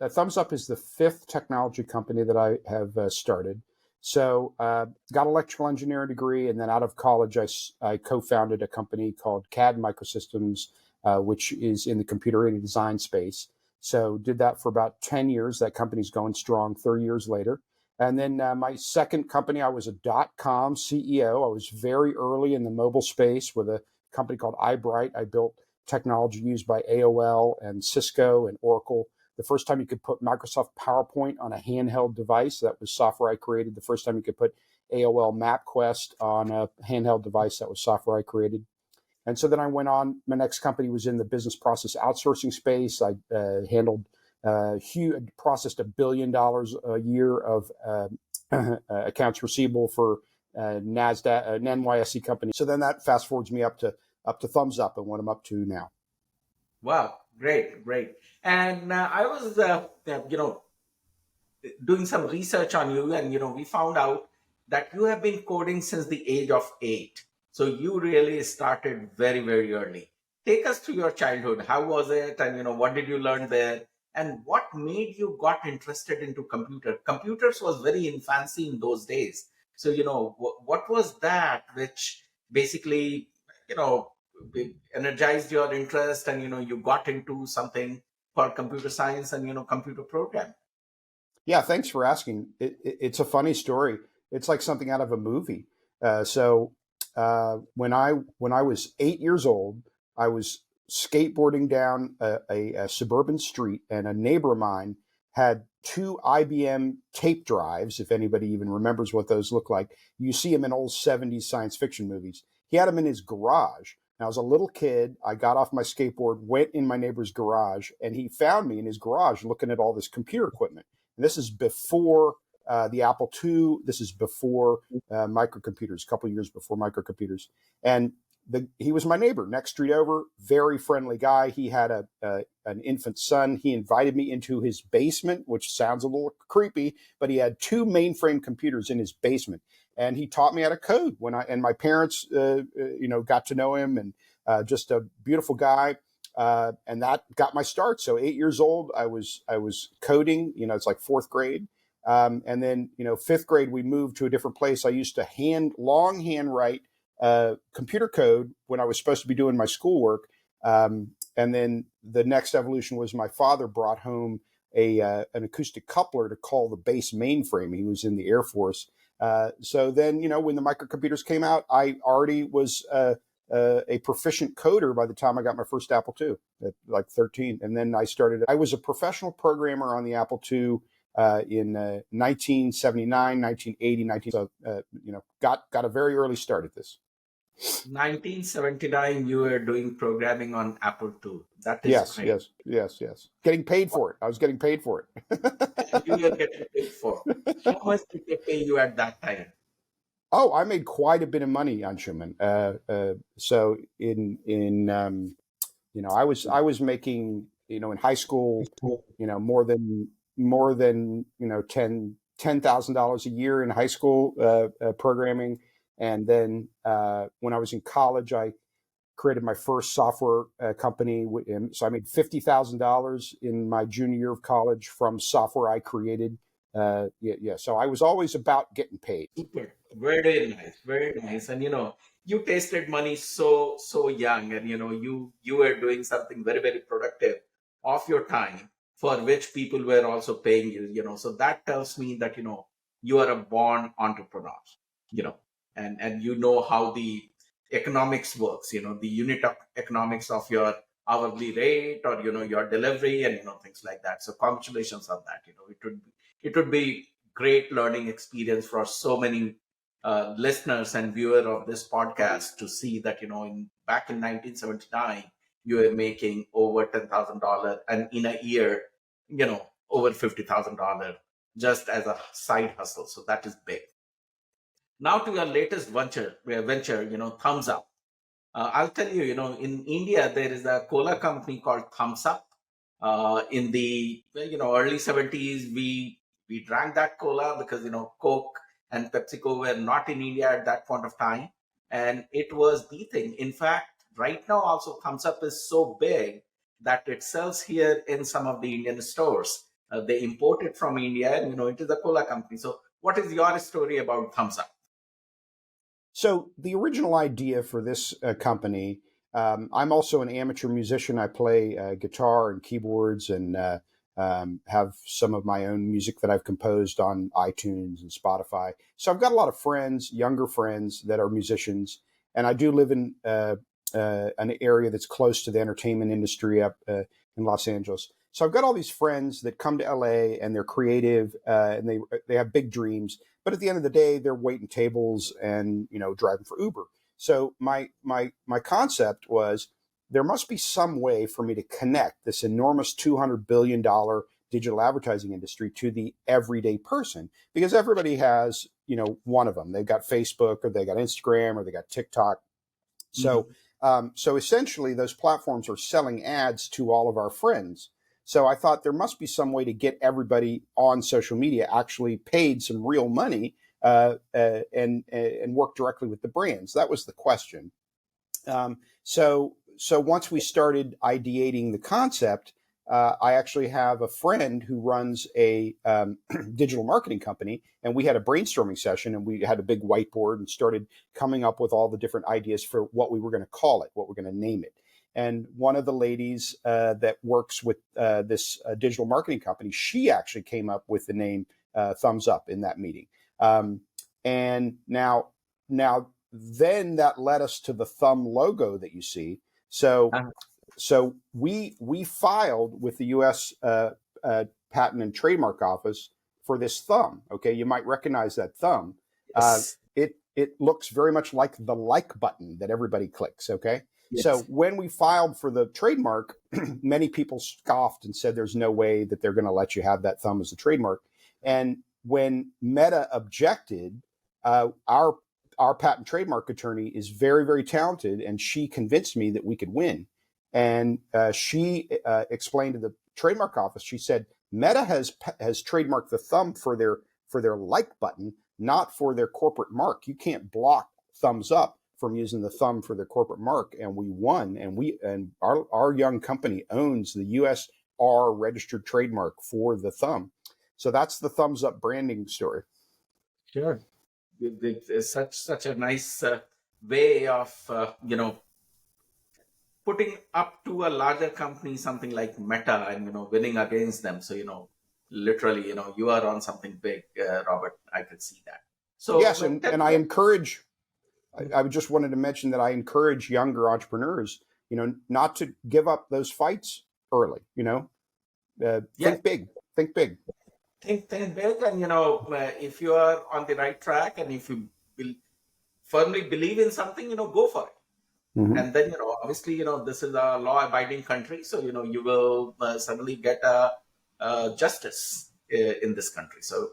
Thumzup is the fifth technology company that I have started. So got an electrical engineering degree, and then out of college, I co-founded a company called CAD Microsystems, which is in the computer-aided design space. So did that for about 10 years. That company's going strong 30 years later. And then my second company, I was a .com CEO. I was very early in the mobile space with a company called iBright. I built technology used by AOL and Cisco and Oracle. The first time you could put Microsoft PowerPoint on a handheld device, that was software I created. The first time you could put AOL MapQuest on a handheld device, that was software I created. And so then I went on. My next company was in the business process outsourcing space. I processed $1 billion a year of accounts receivable for NASDAQ, an NYSE company. So then that fast forwards me up to Thumzup and what I'm up to now. Wow, great. And I was, doing some research on you, and we found out that you have been coding since the age of 8. So you really started very, very early. Take us to your childhood. How was it? And what did you learn there? And what made you got interested into computers was very infancy in those days. So what was that which basically energized your interest, and you got into something for computer science and computer program? Yeah, thanks for asking. It's a funny story. It's like something out of a movie. When I was 8 years old, I was skateboarding down a suburban street, and a neighbor of mine had two IBM tape drives. If anybody even remembers what those look like, you see them in old 70s science fiction movies. He had them in his garage. Now, as a little kid, I got off my skateboard, went in my neighbor's garage, and he found me in his garage looking at all this computer equipment. And this is before the Apple II. This is before microcomputers, a couple of years before microcomputers. And he was my neighbor, next street over, very friendly guy. He had an infant son. He invited me into his basement, which sounds a little creepy, but he had two mainframe computers in his basement. And he taught me how to code and my parents, got to know him, and just a beautiful guy. And that got my start. So 8 years old, I was coding, it's like fourth grade. And then, fifth grade, we moved to a different place. I used to longhand write computer code when I was supposed to be doing my schoolwork. And then the next evolution was my father brought home an acoustic coupler to call the base mainframe. He was in the Air Force. So then, when the microcomputers came out, I already was a proficient coder by the time I got my first Apple II at like 13. And then I was a professional programmer on the Apple II in 1979, 1980, got a very early start at this. 1979, you were doing programming on Apple II. That is great. Yes. Getting paid for it. I was getting paid for it. You were getting paid for. How much did they pay you at that time? Oh, I made quite a bit of money on Schumann. So I was making, in high school, more than $10,000 a year in high school programming. And then when I was in college, I created my first software company. So I made $50,000 in my junior year of college from software I created. So I was always about getting paid. Super. Very nice. And you tasted money so young, and you were doing something very, very productive of your time, for which people were also paying you. So that tells me that you are a born entrepreneur, and how the economics works, the unit of economics of your hourly rate, or your delivery, and things like that. So congratulations on that. It would be great learning experience for so many listeners and viewers of this podcast to see that back in 1979 you were making over $10,000, and in a year over $50,000 just as a side hustle. So that is big. Now to your latest venture, Thumzup. I'll tell you, in India there is a cola company called Thumzup. In the early 70s, we drank that cola because Coke and PepsiCo were not in India at that point of time, and it was the thing. In fact, right now also Thumzup is so big that it sells here in some of the Indian stores. They import it from India, and it is a cola company. So, what is your story about Thumzup? So the original idea for this company, I'm also an amateur musician. I play guitar and keyboards and have some of my own music that I've composed on iTunes and Spotify. So I've got a lot of friends, younger friends that are musicians, and I do live in an area that's close to the entertainment industry up in Los Angeles. So I've got all these friends that come to LA and they're creative and they have big dreams. But at the end of the day, they're waiting tables and driving for Uber. So my concept was there must be some way for me to connect this enormous $200 billion digital advertising industry to the everyday person, because everybody has one of them. They've got Facebook or they got Instagram or they got TikTok. So so essentially, those platforms are selling ads to all of our friends. So I thought there must be some way to get everybody on social media actually paid some real money and work directly with the brands. That was the question. So once we started ideating the concept, I actually have a friend who runs a digital marketing company, and we had a brainstorming session, and we had a big whiteboard and started coming up with all the different ideas for what we were going to call it, what we're going to name it. And one of the ladies that works with this digital marketing company, she actually came up with the name Thumzup in that meeting. And now then that led us to the thumb logo that you see. So we filed with the U.S. Patent and Trademark Office for this thumb. Okay, you might recognize that thumb. Yes. It looks very much like the like button that everybody clicks. Okay. Yes. So when we filed for the trademark, many people scoffed and said there's no way that they're going to let you have that thumb as a trademark. And when Meta objected, our patent trademark attorney is very, very talented, and she convinced me that we could win. And she explained to the trademark office, she said, Meta has trademarked the thumb for their like button, not for their corporate mark. You can't block Thumzup from using the thumb for their corporate mark. And we won, and our young company owns the USR registered trademark for the thumb. So that's the Thumzup branding story. Sure. It's such a nice way of putting up to a larger company something like Meta and winning against them. So literally you are on something big, Robert. I could see that. So yes, and I encourage. I just wanted to mention that I encourage younger entrepreneurs, not to give up those fights early. Think big. Think big. Think big, and if you are on the right track, and if you firmly believe in something, go for it. Mm-hmm. And then obviously this is a law-abiding country, so you will suddenly get a justice in this country. So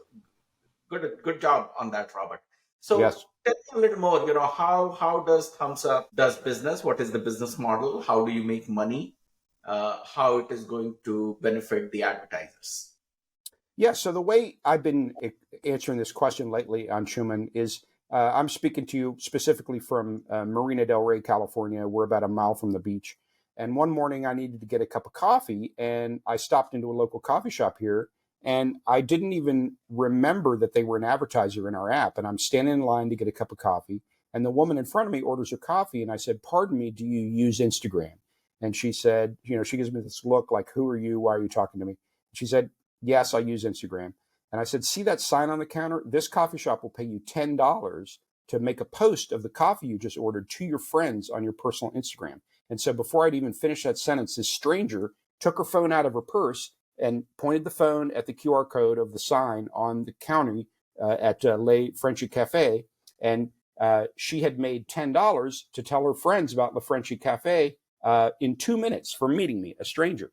good job on that, Robert. So yes. Tell me a little more. How does Thumzup does business? What is the business model? How do you make money? How it is going to benefit the advertisers? Yeah, so the way I've been answering this question lately on Schumann is I'm speaking to you specifically from Marina del Rey, California. We're about a mile from the beach. And one morning I needed to get a cup of coffee, and I stopped into a local coffee shop here, and I didn't even remember that they were an advertiser in our app. And I'm standing in line to get a cup of coffee, and the woman in front of me orders her coffee, and I said, "Pardon me, do you use Instagram?" And she said, she gives me this look like, "Who are you? Why are you talking to me?" She said, "Yes, I use Instagram." And I said, "See that sign on the counter? This coffee shop will pay you $10 to make a post of the coffee you just ordered to your friends on your personal Instagram." And so before I'd even finished that sentence, this stranger took her phone out of her purse and pointed the phone at the QR code of the sign on the counter at Le Frenchy Cafe. And she had made $10 to tell her friends about Le Frenchy Cafe in 2 minutes for meeting me, a stranger.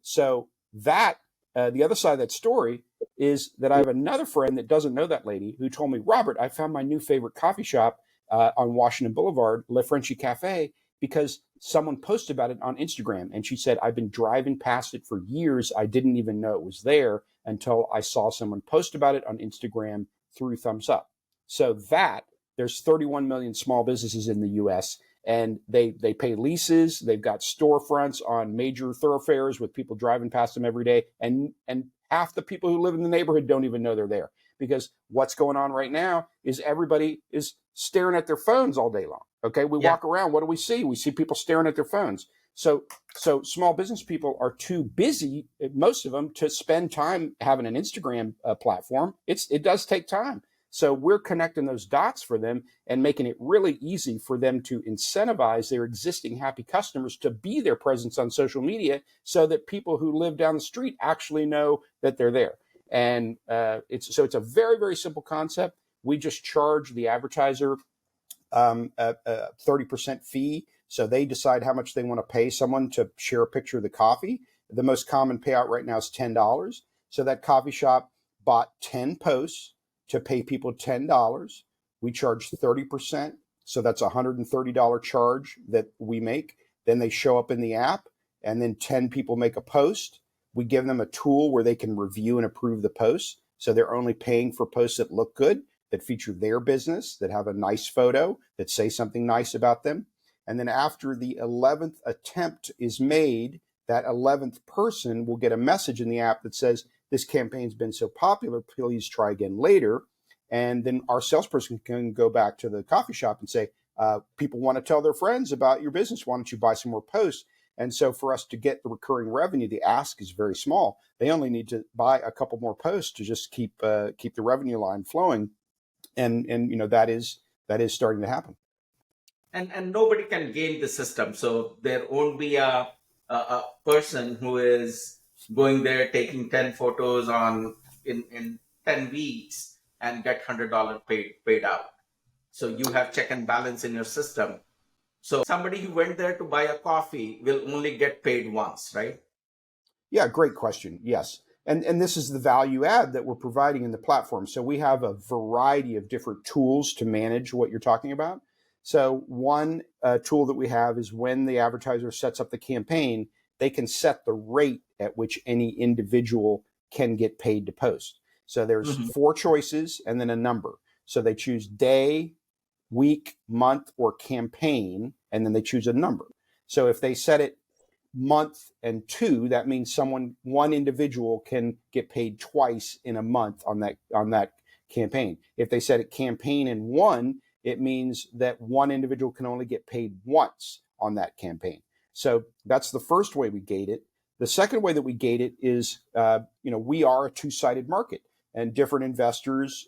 So that the other side of that story is that I have another friend that doesn't know that lady who told me, "Robert, I found my new favorite coffee shop on Washington Boulevard, Le Frenchy Cafe, because someone posted about it on Instagram." And she said, "I've been driving past it for years. I didn't even know it was there until I saw someone post about it on Instagram through Thumzup." So there's 31 million small businesses in the U.S., and they pay leases. They've got storefronts on major thoroughfares with people driving past them every day, and half the people who live in the neighborhood don't even know they're there, because what's going on right now is everybody is staring at their phones all day long. Okay, we walk around, what do we see? We see people staring at their phones. So small business people are too busy, most of them, to spend time having an Instagram platform. It does take time. So we're connecting those dots for them and making it really easy for them to incentivize their existing happy customers to be their presence on social media, so that people who live down the street actually know that they're there. And it's a very, very simple concept. We just charge the advertiser a 30% fee. So they decide how much they want to pay someone to share a picture of the coffee. The most common payout right now is $10. So that coffee shop bought 10 posts to pay people $10. We charge 30%. So that's a $130 charge that we make. Then they show up in the app, and then 10 people make a post. We give them a tool where they can review and approve the posts. So they're only paying for posts that look good, that feature their business, that have a nice photo, that say something nice about them. And then after the 11th attempt is made, that 11th person will get a message in the app that says, this campaign's been so popular, please try again later. And then our salesperson can go back to the coffee shop and say, people want to tell their friends about your business. Why don't you buy some more posts? And so for us to get the recurring revenue, the ask is very small. They only need to buy a couple more posts to just keep the revenue line flowing. And that is starting to happen. And nobody can game the system. So there won't be a person who is going there taking 10 photos in 10 weeks and get $100 paid out. So you have check and balance in your system. So somebody who went there to buy a coffee will only get paid once, right? Yeah, great question. Yes. And this is the value add that we're providing in the platform. So we have a variety of different tools to manage what you're talking about. So one tool that we have is when the advertiser sets up the campaign, they can set the rate at which any individual can get paid to post. So there's 4 choices and then a number. So they choose day, week, month, or campaign, and then they choose a number. So if they set it month and 2, that means one individual can get paid twice in a month on that campaign. If they set it campaign in 1, it means that one individual can only get paid once on that campaign. So that's the first way we gate it. The second way that we gate it is, we are a two-sided market, and different investors,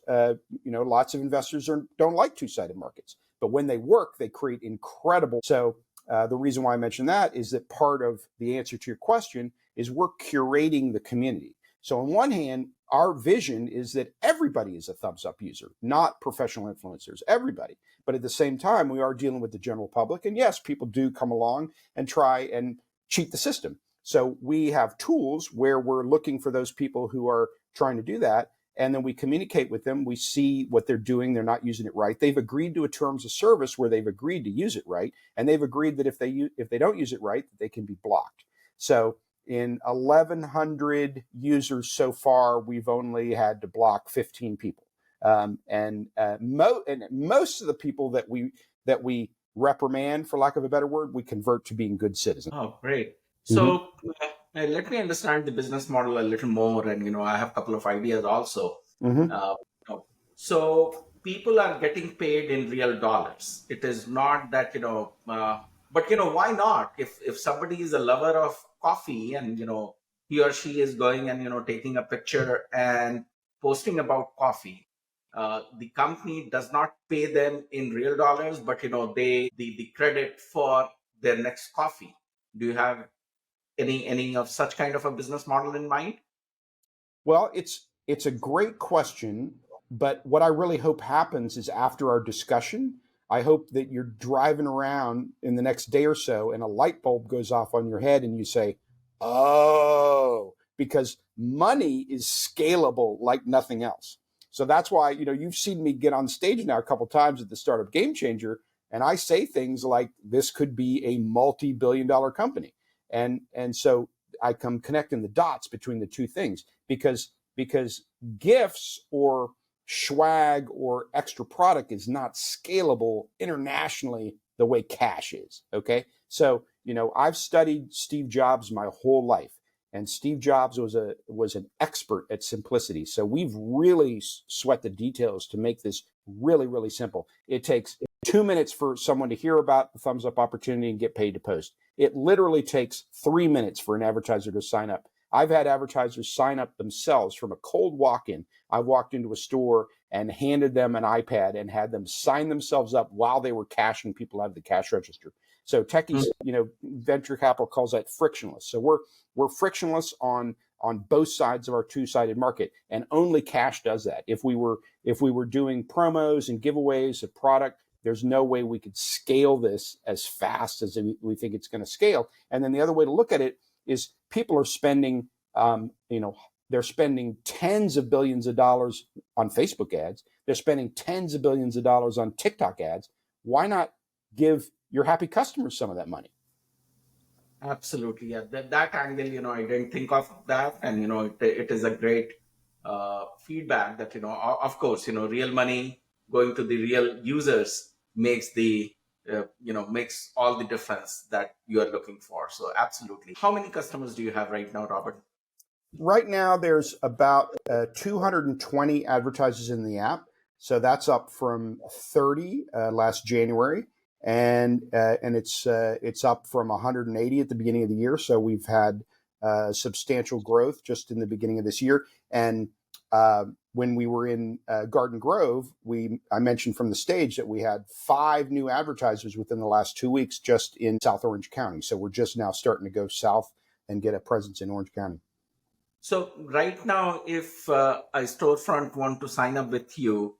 lots of investors don't like two-sided markets, but when they work, they create incredible. So the reason why I mention that is that part of the answer to your question is we're curating the community. So on one hand, our vision is that everybody is a Thumzup user, not professional influencers, everybody. But at the same time, we are dealing with the general public. And yes, people do come along and try and cheat the system. So we have tools where we're looking for those people who are trying to do that. And then we communicate with them. We see what they're doing. They're not using it right. They've agreed to a terms of service where they've agreed to use it right. And they've agreed that if they don't use it right, they can be blocked. So in 1,100 users so far, we've only had to block 15 people. And most of the people that we reprimand, for lack of a better word, we convert to being good citizens. Oh, great. So let me understand the business model a little more. And, I have a couple of ideas also. So people are getting paid in real dollars. It is not that, but, why not? If somebody is a lover of coffee and, he or she is going and, taking a picture and posting about coffee, the company does not pay them in real dollars, but, the credit for their next coffee. Do you have any of such kind of a business model in mind? Well, it's a great question, but what I really hope happens is after our discussion, I hope that you're driving around in the next day or so and a light bulb goes off on your head and you say, oh, because money is scalable like nothing else. So that's why, you've seen me get on stage now a couple of times at the Startup Game Changer, and I say things like, this could be a multi-billion-dollar company. And so I come connecting the dots between the two things because gifts or swag or extra product is not scalable internationally the way cash is. Okay. So, I've studied Steve Jobs my whole life, and Steve Jobs was an expert at simplicity. So we've really sweat the details to make this really, really simple. It takes 2 minutes for someone to hear about the Thumzup opportunity and get paid to post. It literally takes 3 minutes for an advertiser to sign up. I've had advertisers sign up themselves from a cold walk-in. I walked into a store and handed them an iPad and had them sign themselves up while they were cashing people out of the cash register. So techies, venture capital calls that frictionless. So we're frictionless on both sides of our two-sided market, and only cash does that. If we were doing promos and giveaways of product, there's no way we could scale this as fast as we think it's going to scale. And then the other way to look at it is people are spending, they're spending tens of billions of dollars on Facebook ads. They're spending tens of billions of dollars on TikTok ads. Why not give your happy customers some of that money? Absolutely, yeah. That angle, I didn't think of that, and it is a great feedback that of course, real money going to the real users makes makes all the difference that you are looking for. So absolutely. How many customers do you have right now, Robert? Right now, there's about 220 advertisers in the app. So that's up from 30 last January, and it's up from 180 at the beginning of the year. So we've had substantial growth just in the beginning of this year. And when we were in Garden Grove, I mentioned from the stage that we had 5 new advertisers within the last 2 weeks just in South Orange County. So we're just now starting to go south and get a presence in Orange County. So right now, if a storefront want to sign up with you,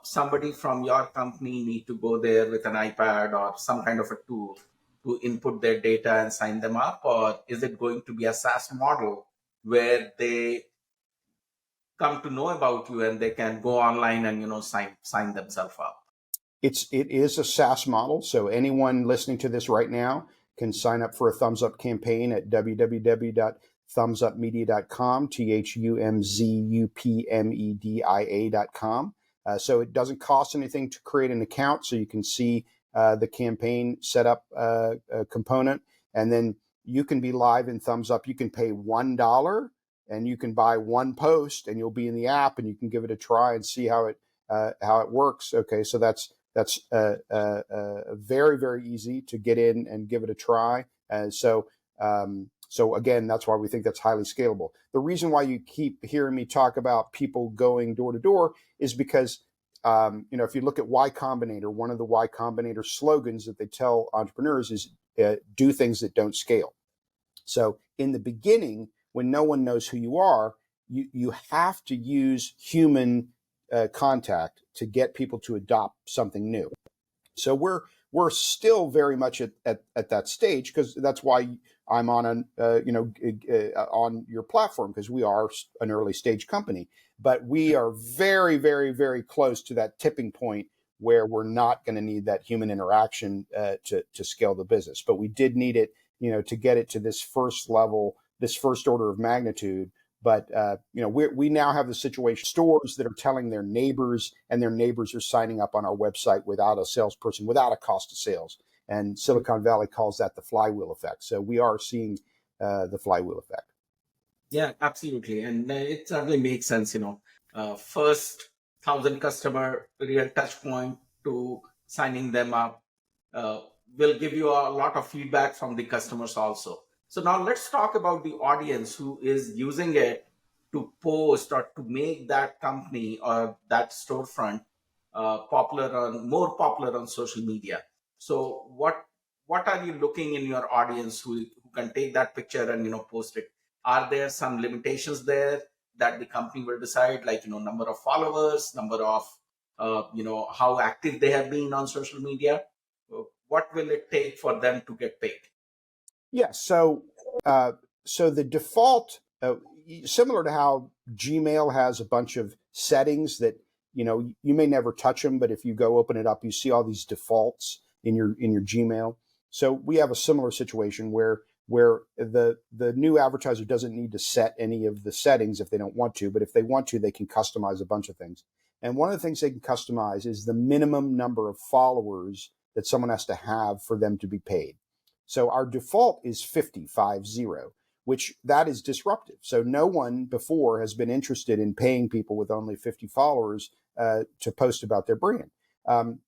somebody from your company need to go there with an iPad or some kind of a tool to input their data and sign them up, or is it going to be a SaaS model where they come to know about you and they can go online and sign themselves up? It is a SaaS model, so anyone listening to this right now can sign up for a Thumzup campaign at www.thumzupmedia.com, thumzupmedia.com. So it doesn't cost anything to create an account, so you can see the campaign setup component, and then you can be live in Thumzup. You can pay $1 and you can buy 1 post, and you'll be in the app, and you can give it a try and see how it works. Okay, so that's very, very easy to get in and give it a try. And so again, that's why we think that's highly scalable. The reason why you keep hearing me talk about people going door to door is because, if you look at Y Combinator, one of the Y Combinator slogans that they tell entrepreneurs is do things that don't scale. So in the beginning, when no one knows who you are, you have to use human contact to get people to adopt something new. So we're still very much at that stage, because that's why I'm on on your platform, because we are an early stage company. But we are very, very, very close to that tipping point where we're not going to need that human interaction to scale the business. But we did need it, to get it to this first level, this first order of magnitude. But we now have the situation, stores that are telling their neighbors, and their neighbors are signing up on our website without a salesperson, without a cost of sales. And Silicon Valley calls that the flywheel effect. So we are seeing the flywheel effect. Yeah, absolutely, and it certainly makes sense. First 1,000 customer real touch point to signing them up will give you a lot of feedback from the customers also. So now let's talk about the audience who is using it to post or to make that company or that storefront more popular on social media. So what are you looking in your audience who can take that picture and post it? Are there some limitations there that the company will decide, like number of followers, number of how active they have been on social media? What will it take for them to get paid? Yeah. So the default, similar to how Gmail has a bunch of settings that you may never touch them, but if you go open it up, you see all these defaults in your Gmail. So we have a similar situation where the new advertiser doesn't need to set any of the settings if they don't want to, but if they want to, they can customize a bunch of things. And one of the things they can customize is the minimum number of followers that someone has to have for them to be paid. So our default is 50, 50, which that is disruptive. So no one before has been interested in paying people with only 50 followers to post about their brand.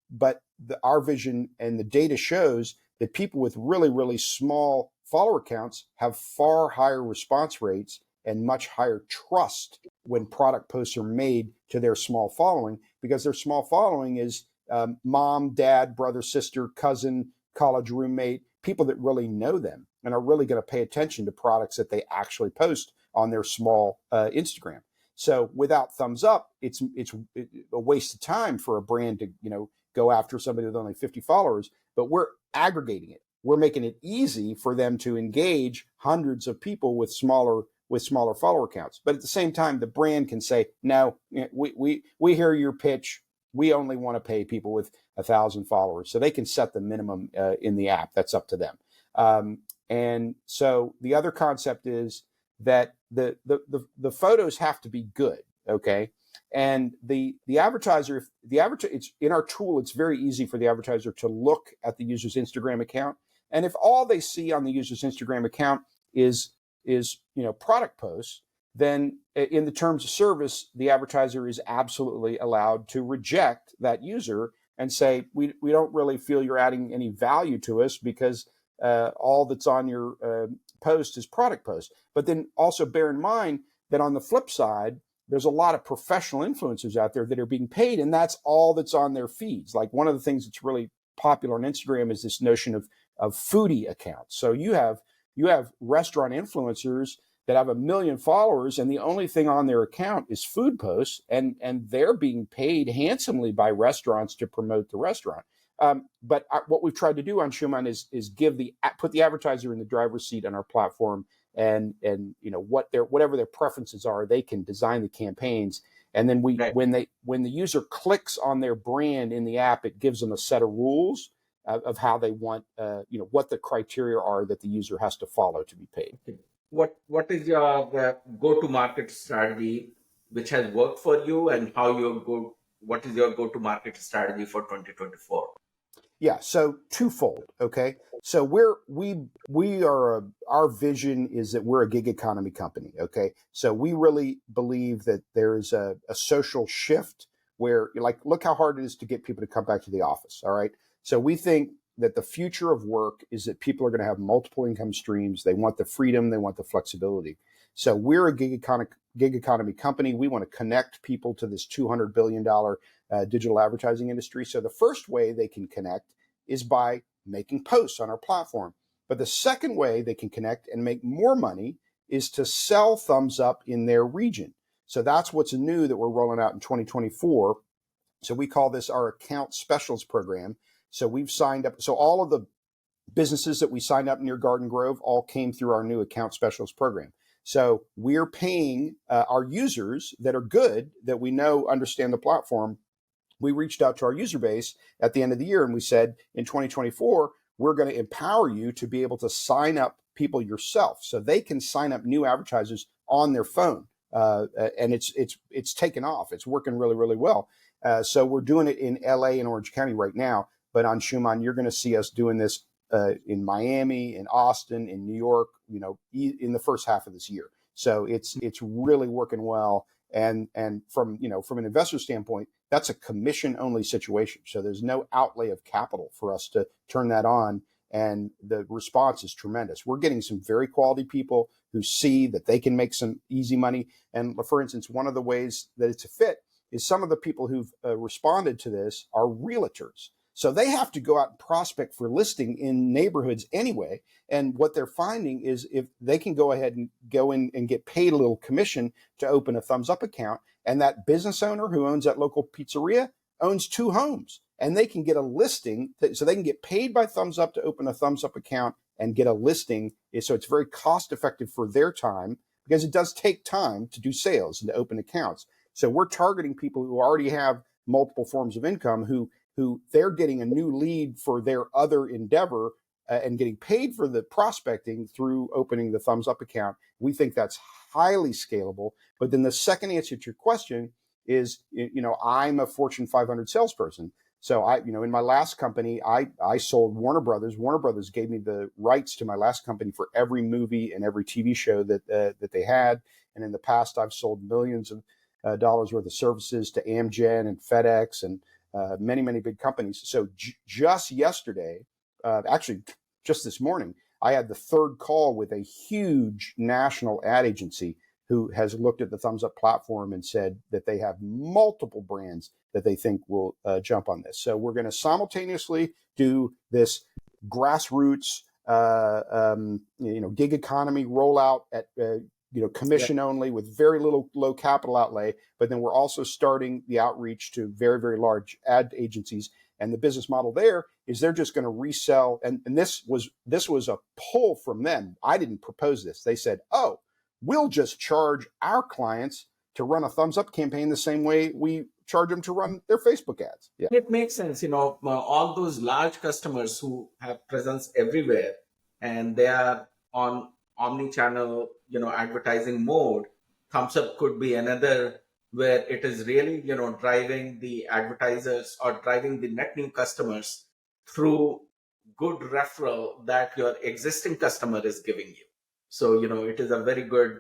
But our vision and the data shows that people with really, really small follower counts have far higher response rates and much higher trust when product posts are made to their small following, because their small following is mom, dad, brother, sister, cousin, college roommate, people that really know them and are really going to pay attention to products that they actually post on their small Instagram. So without Thumzup, it's a waste of time for a brand to go after somebody with only 50 followers. But we're aggregating it. We're making it easy for them to engage hundreds of people with smaller follower counts. But at the same time, the brand can say, no, we hear your pitch. We only want to pay people with 1,000 followers. So they can set the minimum in the app. That's up to them. And so the other concept is that the photos have to be good. Okay. And the advertiser, it's in our tool, it's very easy for the advertiser to look at the user's Instagram account. And if all they see on the user's Instagram account is product posts, then in the terms of service, the advertiser is absolutely allowed to reject that user and say, we don't really feel you're adding any value to us because all that's on your post is product post. But then also bear in mind that on the flip side, there's a lot of professional influencers out there that are being paid, and that's all that's on their feeds. Like one of the things that's really popular on Instagram is this notion of foodie accounts. So you have restaurant influencers that have 1 million followers, and the only thing on their account is food posts, and they're being paid handsomely by restaurants to promote the restaurant. But what we've tried to do on Schumann is put the advertiser in the driver's seat on our platform, and whatever their preferences are, they can design the campaigns. And then when the user clicks on their brand in the app, it gives them a set of rules of how they want, what the criteria are that the user has to follow to be paid. What is your go-to-market strategy, which has worked for you, and what is your go-to-market strategy for 2024? Yeah, so twofold. Okay, so our vision is that we're a gig economy company. Okay, so we really believe that there's a social shift where, like, look how hard it is to get people to come back to the office. All right, so we think that the future of work is that people are going to have multiple income streams. They want the freedom, they want the flexibility. So we're a gig economy company. We want to connect people to this $200 billion digital advertising industry. So the first way they can connect is by making posts on our platform. But the second way they can connect and make more money is to sell Thumzup in their region. So that's what's new that we're rolling out in 2024. So we call this our account specialist program. So we've signed up. So all of the businesses that we signed up near Garden Grove all came through our new account specialist program. So we're paying our users that are good, that we know understand the platform. We reached out to our user base at the end of the year and we said, in 2024, we're going to empower you to be able to sign up people yourself, so they can sign up new advertisers on their phone. And it's taken off. It's working really, really well. So we're doing it in LA and Orange County right now. But on Schumann, you're going to see us doing this in Miami, in Austin, in New York, in the first half of this year. So it's really working well. And from an investor standpoint, that's a commission only situation. So there's no outlay of capital for us to turn that on. And the response is tremendous. We're getting some very quality people who see that they can make some easy money. And for instance, one of the ways that it's a fit is some of the people who've responded to this are realtors. So they have to go out and prospect for listing in neighborhoods anyway. And what they're finding is if they can go ahead and go in and get paid a little commission to open a Thumzup account, and that business owner who owns that local pizzeria owns 2 homes, and they can get a listing, so they can get paid by Thumzup to open a Thumzup account and get a listing. So it's very cost effective for their time, because it does take time to do sales and to open accounts. So we're targeting people who already have multiple forms of income, who they're getting a new lead for their other endeavor and getting paid for the prospecting through opening the Thumzup account. We think that's highly scalable. But then the second answer to your question is, I'm a Fortune 500 salesperson. So in my last company, I sold Warner Brothers. Warner Brothers gave me the rights to my last company for every movie and every TV show that they had. And in the past, I've sold millions of dollars worth of services to Amgen and FedEx and many, many big companies. So just yesterday, actually just this morning, I had the third call with a huge national ad agency who has looked at the Thumzup platform and said that they have multiple brands that they think will jump on this. So we're going to simultaneously do this grassroots, gig economy rollout at commission only with very low capital outlay. But then we're also starting the outreach to very, very large ad agencies. And the business model there is they're just going to resell. And this was a pull from them. I didn't propose this. They said, oh, we'll just charge our clients to run a Thumzup campaign the same way we charge them to run their Facebook ads. Yeah. It makes sense. All those large customers who have presence everywhere and they are on omni-channel, advertising mode. Thumzup could be another where it is really, driving the advertisers or driving the net new customers through good referral that your existing customer is giving you. So, it is a very good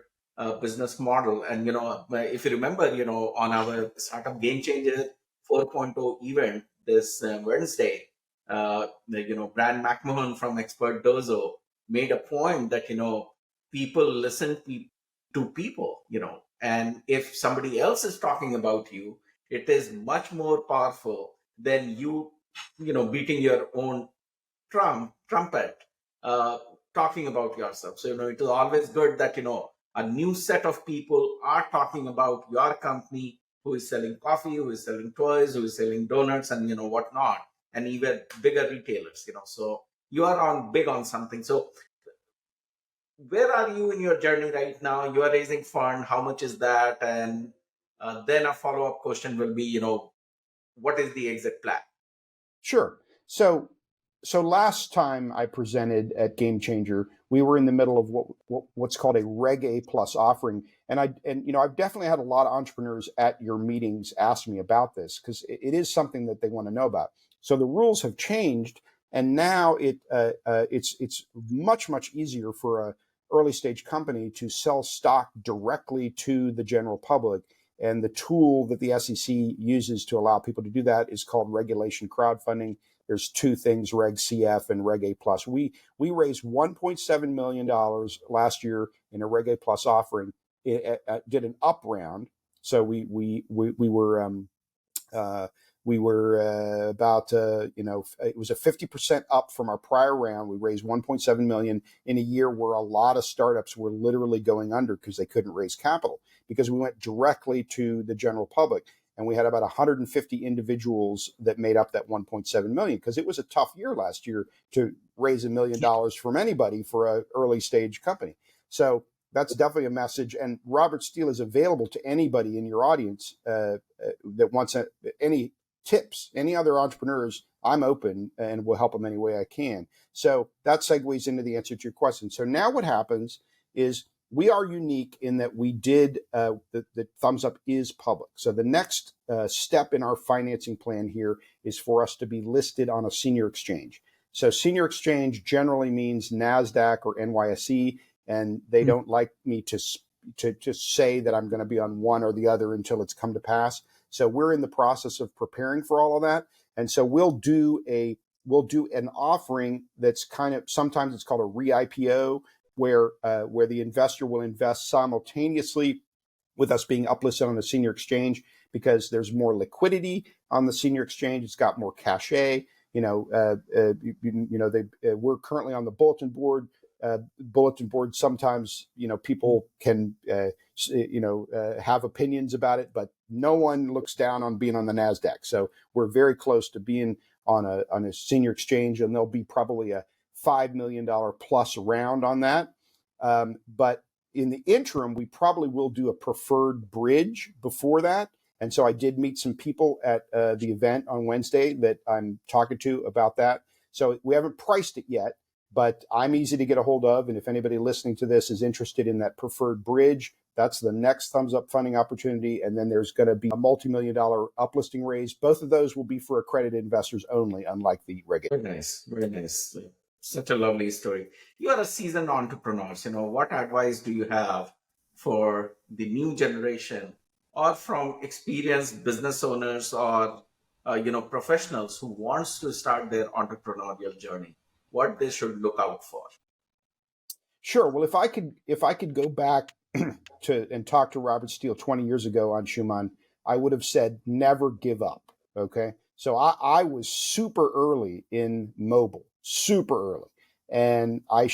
business model. And, if you remember, on our Startup Game Changer 4.0 event this Wednesday, Brand McMahon from Expert Dozo made a point that, people listen to people, and if somebody else is talking about you, it is much more powerful than you, beating your own trumpet, uh, talking about yourself. So, it is always good that, a new set of people are talking about your company, who is selling coffee, who is selling toys, who is selling donuts, and, whatnot, and even bigger retailers, so you are big on something. So where are you in your journey right now? You are raising fund. How much is that? And then a follow-up question will be, what is the exit plan? Sure. So last time I presented at Game Changer, we were in the middle of what's called a Reg A plus offering, and I've definitely had a lot of entrepreneurs at your meetings ask me about this because it is something that they want to know about. So the rules have changed, and now it's much easier for a early stage company to sell stock directly to the general public. And the tool that the SEC uses to allow people to do that is called regulation crowdfunding. There's two things, Reg CF and Reg A plus. We raised $1.7 million last year in a Reg A plus offering. It did an up round. So we were about, it was a 50% up from our prior round. We raised 1.7 million in a year where a lot of startups were literally going under because they couldn't raise capital, because we went directly to the general public. And we had about 150 individuals that made up that 1.7 million, because it was a tough year last year to raise $1 million from anybody for an early stage company. So that's definitely a message. And Robert Steele is available to anybody in your audience that wants any tips, any other entrepreneurs. I'm open and will help them any way I can. So that segues into the answer to your question. So now what happens is we are unique in that we did, the Thumzup is public. So the next step in our financing plan here is for us to be listed on a senior exchange. So senior exchange generally means NASDAQ or NYSE, and they don't like me to just say that I'm going to be on one or the other until it's come to pass. So we're in the process of preparing for all of that. And so we'll do an offering that's kind of, sometimes it's called a re-IPO, where the investor will invest simultaneously with us being uplisted on the senior exchange, because there's more liquidity on the senior exchange. It's got more cachet. We're currently on the bulletin board. Sometimes, people can, have opinions about it, but no one looks down on being on the NASDAQ. So we're very close to being on a senior exchange, and there'll be probably a $5 million plus round on that. But in the interim, we probably will do a preferred bridge before that. And so I did meet some people at the event on Wednesday that I'm talking to about that. So we haven't priced it yet, but I'm easy to get a hold of. And if anybody listening to this is interested in that preferred bridge, That's the next Thumzup funding opportunity. And then there's going to be a multi-million-dollar uplisting raise. Both of those will be for accredited investors only, unlike the regular. Very nice, very nice. Such a lovely story. You are a seasoned entrepreneur. What advice do you have for the new generation, or from experienced business owners, or professionals who wants to start their entrepreneurial journey? What they should look out for? Sure. Well, if I could go back to and talk to Robert Steele 20 years ago on Schumann, I would have said never give up. Okay. So I was super early in mobile, super early, and I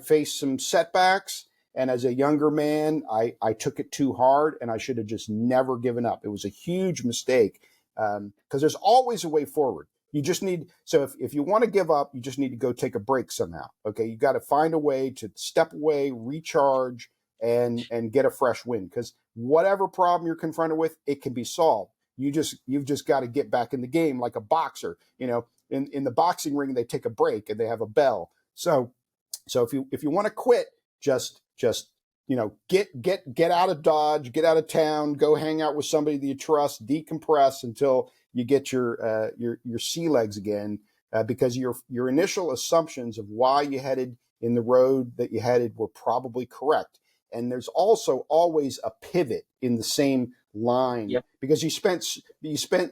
faced some setbacks. And as a younger man, I took it too hard, and I should have just never given up. It was a huge mistake, because there's always a way forward. You just need, so if you want to give up, you just need to go take a break somehow. Okay. You got to find a way to step away, recharge, and get a fresh wind, because whatever problem you're confronted with, it can be solved. You've just got to get back in the game like a boxer. In the boxing ring, they take a break and they have a bell. So if you want to quit, just get out of Dodge, get out of town, go hang out with somebody that you trust, decompress until you get your sea legs again, because your initial assumptions of why you headed in the road that you headed were probably correct. And there's also always a pivot in the same line. Yep. Because you spent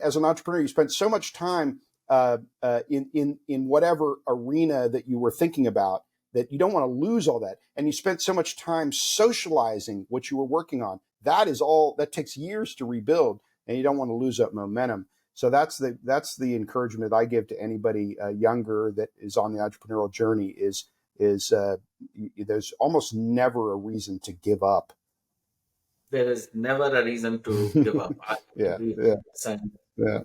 as an entrepreneur, you spent so much time in whatever arena that you were thinking about, that you don't want to lose all that. And you spent so much time socializing what you were working on. That takes years to rebuild, and you don't want to lose that momentum. So that's the encouragement I give to anybody younger that is on the entrepreneurial journey is there's almost never a reason to give up. There is never a reason to give up. I Yeah, agree yeah, 100%. yeah.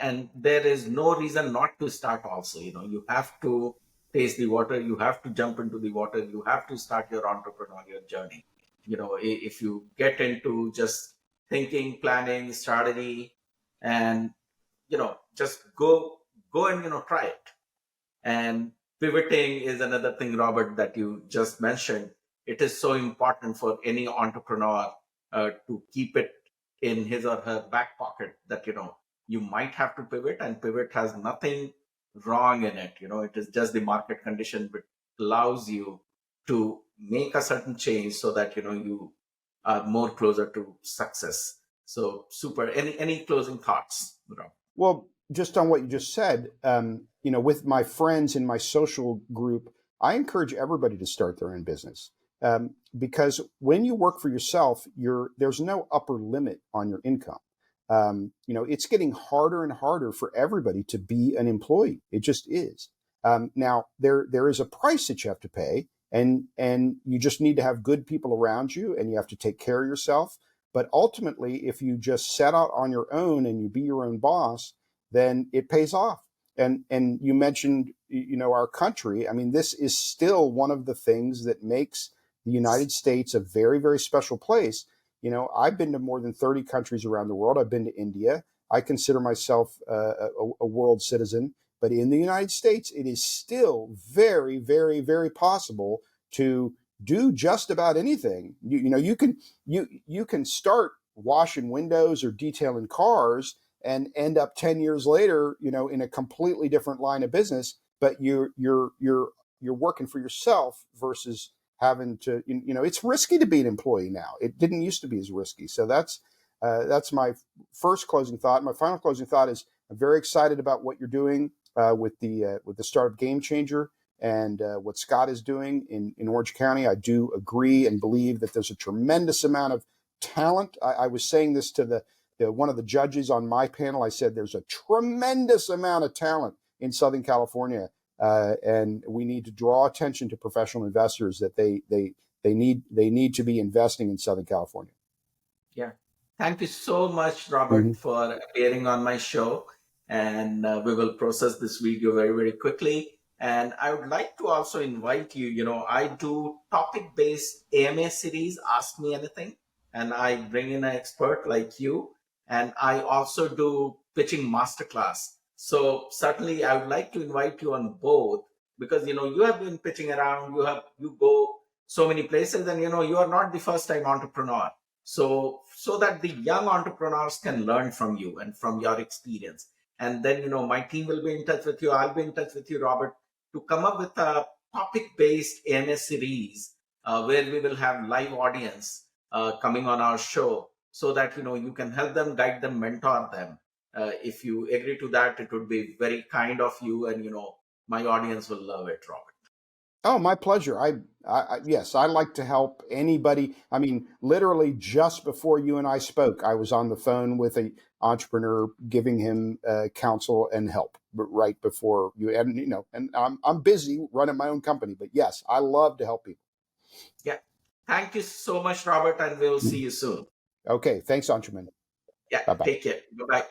And there is no reason not to start also. You have to taste the water, you have to jump into the water, you have to start your entrepreneurial journey. If you get into just thinking, planning, strategy, and just go and try it. And pivoting is another thing, Robert, that you just mentioned. It is so important for any entrepreneur to keep it in his or her back pocket that you might have to pivot, and pivot has nothing wrong in it. It is just the market condition which allows you to make a certain change so that you are more closer to success. So super. Any closing thoughts, Rob? Well, just on what you just said, with my friends in my social group, I encourage everybody to start their own business, because when you work for yourself, there's no upper limit on your income. It's getting harder and harder for everybody to be an employee. It just is. Now, there is a price that you have to pay, and you just need to have good people around you, and you have to take care of yourself. But ultimately, if you just set out on your own and you be your own boss, then it pays off. And you mentioned, our country. I mean, this is still one of the things that makes the United States a very, very special place. I've been to more than 30 countries around the world. I've been to India. I consider myself a world citizen. But in the United States, it is still very, very, very possible to do just about anything. You can start washing windows or detailing cars and end up 10 years later, in a completely different line of business. But you're working for yourself versus having to, it's risky to be an employee now. It didn't used to be as risky. So that's my first closing thought. My final closing thought is I'm very excited about what you're doing with the startup Game Changer, and what Scott is doing in Orange County. I do agree and believe that there's a tremendous amount of talent. I was saying this to one of the judges on my panel. I said there's a tremendous amount of talent in Southern California, and we need to draw attention to professional investors that they need to be investing in Southern California. Yeah. Thank you so much, Robert, for appearing on my show. And we will process this video very, very quickly. And I would like to also invite you, I do topic-based AMA series, Ask Me Anything, and I bring in an expert like you. And I also do pitching masterclass. So certainly I would like to invite you on both, because, you have been pitching around, you go so many places, and you are not the first time entrepreneur. So that the young entrepreneurs can learn from you and from your experience. And then my team will be in touch with you, I'll be in touch with you, Robert, to come up with a topic based AMS series, where we will have live audience coming on our show, so that you can help them, guide them, mentor them. If you agree to that, it would be very kind of you, and my audience will love it, Robert. Oh, my pleasure. Yes, I like to help anybody. I mean, literally just before you and I spoke, I was on the phone with a entrepreneur giving him counsel and help right before you. And and I'm busy running my own company, but yes, I love to help people. Yeah. Thank you so much, Robert, and we'll see you soon. Okay, thanks, entrepreneur. Yeah. Bye bye. Take care. Bye bye.